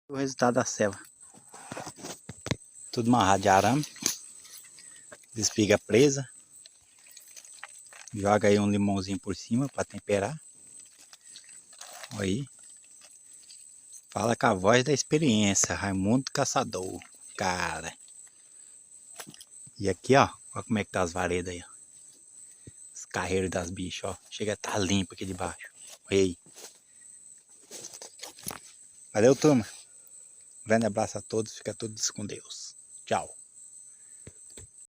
O resultado da ceva. Tudo amarrado de arame. Despiga presa. Joga aí um limãozinho por cima para temperar. Aí. Fala com a voz da experiência. Raimundo Caçador. Cara. E aqui, ó. Olha como é que tá as varedas aí, ó. Os carreiros das bichas, ó. Chega a estar limpo aqui debaixo. Olha aí. Valeu, turma. Um grande abraço a todos. Fica todos com Deus. Tchau.